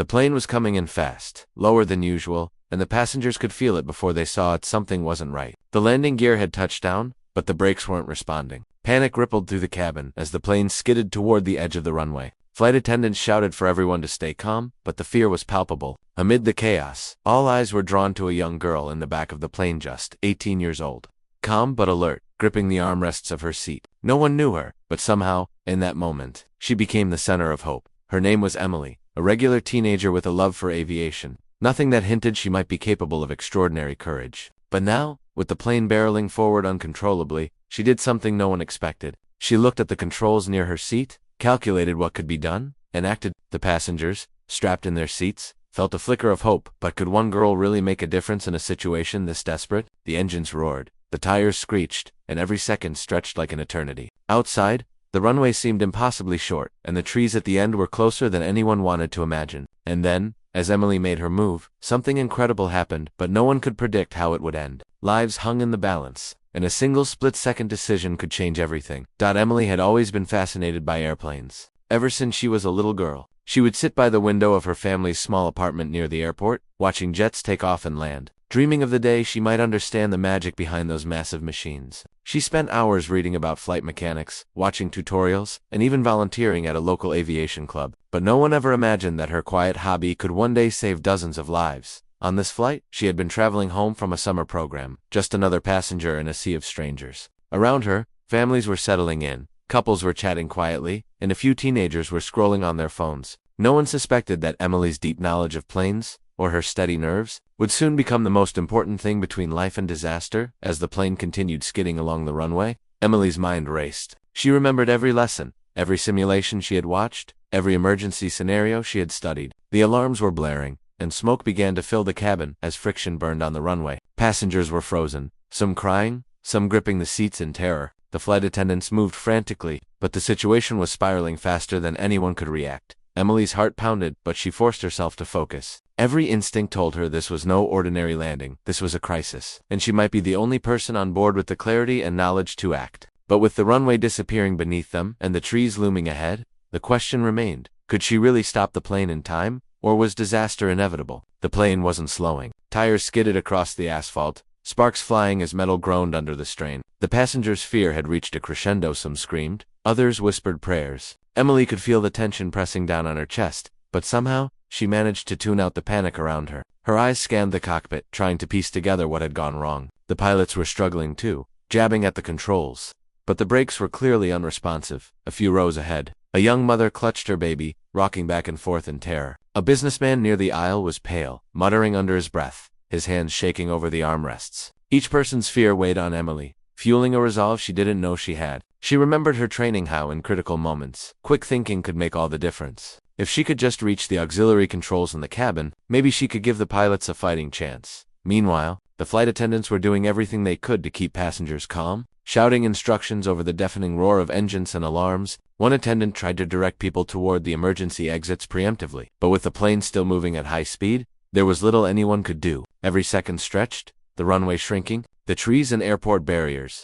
The plane was coming in fast, lower than usual, and the passengers could feel it before they saw it. Something wasn't right. The landing gear had touched down, but the brakes weren't responding. Panic rippled through the cabin as the plane skidded toward the edge of the runway. Flight attendants shouted for everyone to stay calm, but the fear was palpable. Amid the chaos, all eyes were drawn to a young girl in the back of the plane, just 18 years old. Calm but alert, gripping the armrests of her seat. No one knew her, but somehow, in that moment, she became the center of hope. Her name was Emily, a regular teenager with a love for aviation. Nothing that hinted she might be capable of extraordinary courage. But now, with the plane barreling forward uncontrollably, she did something no one expected. She looked at the controls near her seat, calculated what could be done, and acted. The passengers, strapped in their seats, felt a flicker of hope. But could one girl really make a difference in a situation this desperate? The engines roared, the tires screeched, and every second stretched like an eternity. Outside, the runway seemed impossibly short, and the trees at the end were closer than anyone wanted to imagine. And then, as Emily made her move, something incredible happened, but no one could predict how it would end. Lives hung in the balance, and a single split-second decision could change everything. Emily had always been fascinated by airplanes. Ever since she was a little girl, she would sit by the window of her family's small apartment near the airport, watching jets take off and land, dreaming of the day she might understand the magic behind those massive machines. She spent hours reading about flight mechanics, watching tutorials, and even volunteering at a local aviation club. But no one ever imagined that her quiet hobby could one day save dozens of lives. On this flight, she had been traveling home from a summer program, just another passenger in a sea of strangers. Around her, families were settling in, couples were chatting quietly, and a few teenagers were scrolling on their phones. No one suspected that Emily's deep knowledge of planes, or her steady nerves, would soon become the most important thing between life and disaster. As the plane continued skidding along the runway, Emily's mind raced. She remembered every lesson, every simulation she had watched, every emergency scenario she had studied. The alarms were blaring, and smoke began to fill the cabin as friction burned on the runway. Passengers were frozen, some crying, some gripping the seats in terror. The flight attendants moved frantically, but the situation was spiraling faster than anyone could react. Emily's heart pounded, but she forced herself to focus. Every instinct told her this was no ordinary landing. This was a crisis, and she might be the only person on board with the clarity and knowledge to act. But with the runway disappearing beneath them and the trees looming ahead, the question remained, could she really stop the plane in time, or was disaster inevitable? The plane wasn't slowing. Tires skidded across the asphalt, sparks flying as metal groaned under the strain. The passengers' fear had reached a crescendo. Some screamed, others whispered prayers. Emily could feel the tension pressing down on her chest, but somehow, she managed to tune out the panic around her. Her eyes scanned the cockpit, trying to piece together what had gone wrong. The pilots were struggling too, jabbing at the controls. But the brakes were clearly unresponsive. A few rows ahead, a young mother clutched her baby, rocking back and forth in terror. A businessman near the aisle was pale, muttering under his breath, his hands shaking over the armrests. Each person's fear weighed on Emily, fueling a resolve she didn't know she had. She remembered her training, how in critical moments, quick thinking could make all the difference. If she could just reach the auxiliary controls in the cabin, maybe she could give the pilots a fighting chance. Meanwhile, the flight attendants were doing everything they could to keep passengers calm, shouting instructions over the deafening roar of engines and alarms. One attendant tried to direct people toward the emergency exits preemptively, but with the plane still moving at high speed, there was little anyone could do. Every second stretched, the runway shrinking, the trees and airport barriers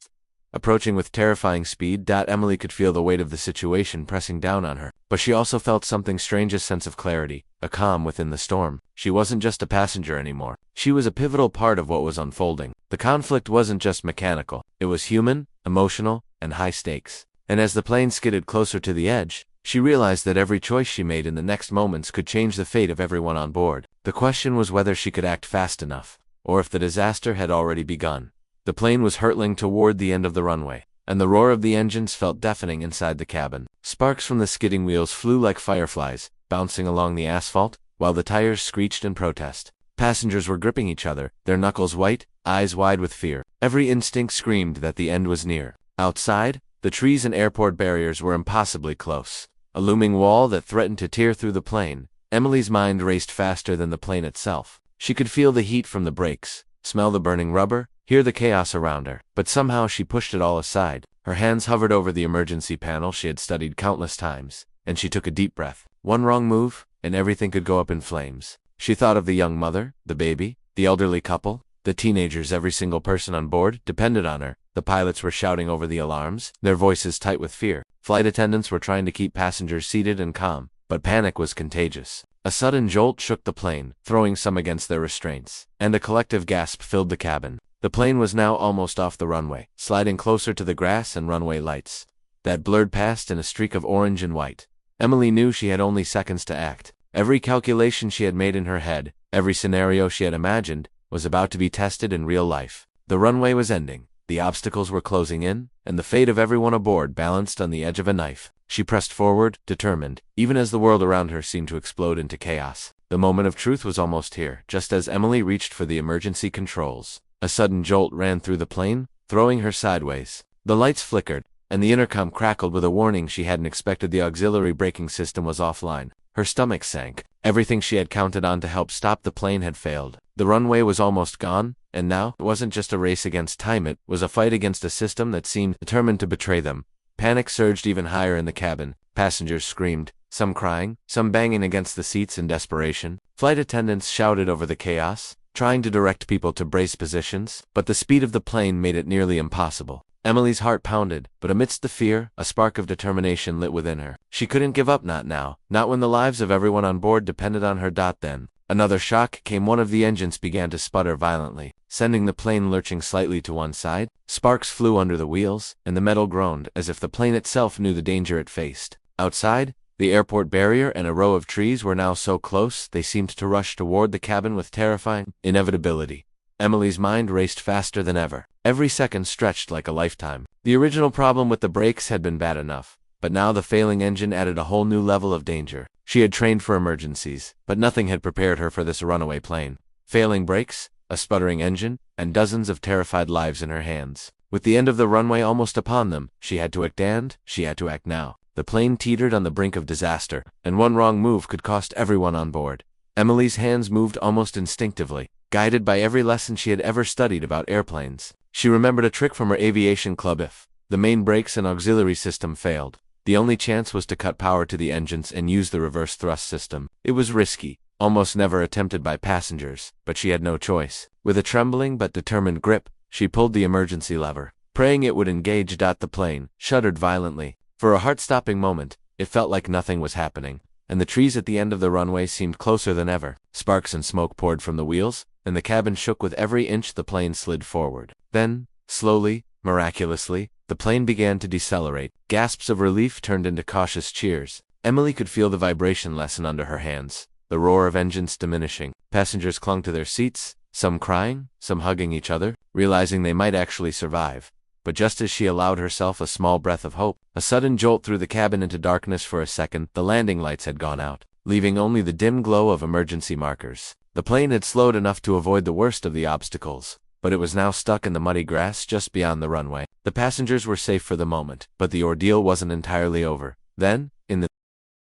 approaching with terrifying speed. Emily could feel the weight of the situation pressing down on her, but she also felt something strange, a sense of clarity, a calm within the storm. She wasn't just a passenger anymore. She was a pivotal part of what was unfolding. The conflict wasn't just mechanical. It was human, emotional, and high stakes. And as the plane skidded closer to the edge, she realized that every choice she made in the next moments could change the fate of everyone on board. The question was whether she could act fast enough, or if the disaster had already begun. The plane was hurtling toward the end of the runway, and the roar of the engines felt deafening inside the cabin. Sparks from the skidding wheels flew like fireflies, bouncing along the asphalt, while the tires screeched in protest. Passengers were gripping each other, their knuckles white, eyes wide with fear. Every instinct screamed that the end was near. Outside, the trees and airport barriers were impossibly close, a looming wall that threatened to tear through the plane. Emily's mind raced faster than the plane itself. She could feel the heat from the brakes, smell the burning rubber, hear the chaos around her, but somehow she pushed it all aside. Her hands hovered over the emergency panel she had studied countless times, and she took a deep breath. One wrong move, and everything could go up in flames. She thought of the young mother, the baby, the elderly couple, the teenagers. Every single person on board depended on her. The pilots were shouting over the alarms, their voices tight with fear. Flight attendants were trying to keep passengers seated and calm, but panic was contagious. A sudden jolt shook the plane, throwing some against their restraints, and a collective gasp filled the cabin. The plane was now almost off the runway, sliding closer to the grass and runway lights that blurred past in a streak of orange and white. Emily knew she had only seconds to act. Every calculation she had made in her head, every scenario she had imagined, was about to be tested in real life. The runway was ending, the obstacles were closing in, and the fate of everyone aboard balanced on the edge of a knife. She pressed forward, determined, even as the world around her seemed to explode into chaos. The moment of truth was almost here, just as Emily reached for the emergency controls. A sudden jolt ran through the plane, throwing her sideways. The lights flickered, and the intercom crackled with a warning she hadn't expected. The auxiliary braking system was offline. Her stomach sank. Everything she had counted on to help stop the plane had failed. The runway was almost gone, and now, it wasn't just a race against time, it was a fight against a system that seemed determined to betray them. Panic surged even higher in the cabin. Passengers screamed, some crying, some banging against the seats in desperation. Flight attendants shouted over the chaos, trying to direct people to brace positions, but the speed of the plane made it nearly impossible. Emily's heart pounded, but amidst the fear, a spark of determination lit within her. She couldn't give up, not now, not when the lives of everyone on board depended on her. Then, another shock came. One of the engines began to sputter violently, sending the plane lurching slightly to one side. Sparks flew under the wheels, and the metal groaned, as if the plane itself knew the danger it faced. Outside, the airport barrier and a row of trees were now so close they seemed to rush toward the cabin with terrifying inevitability. Emily's mind raced faster than ever. Every second stretched like a lifetime. The original problem with the brakes had been bad enough, but now the failing engine added a whole new level of danger. She had trained for emergencies, but nothing had prepared her for this runaway plane. Failing brakes, a sputtering engine, and dozens of terrified lives in her hands. With the end of the runway almost upon them, she had to act, and she had to act now. The plane teetered on the brink of disaster, and one wrong move could cost everyone on board. Emily's hands moved almost instinctively, guided by every lesson she had ever studied about airplanes. She remembered a trick from her aviation club. If the main brakes and auxiliary system failed, the only chance was to cut power to the engines and use the reverse thrust system. It was risky, almost never attempted by passengers, but she had no choice. With a trembling but determined grip, she pulled the emergency lever, praying it would engage. The plane shuddered violently. For a heart-stopping moment, it felt like nothing was happening, and the trees at the end of the runway seemed closer than ever. Sparks and smoke poured from the wheels, and the cabin shook with every inch the plane slid forward. Then, slowly, miraculously, the plane began to decelerate. Gasps of relief turned into cautious cheers. Emily could feel the vibration lessen under her hands, the roar of engines diminishing. Passengers clung to their seats, some crying, some hugging each other, realizing they might actually survive. But just as she allowed herself a small breath of hope, a sudden jolt threw the cabin into darkness. For a second, the landing lights had gone out, leaving only the dim glow of emergency markers. The plane had slowed enough to avoid the worst of the obstacles, but it was now stuck in the muddy grass just beyond the runway. The passengers were safe for the moment, but the ordeal wasn't entirely over. Then, in the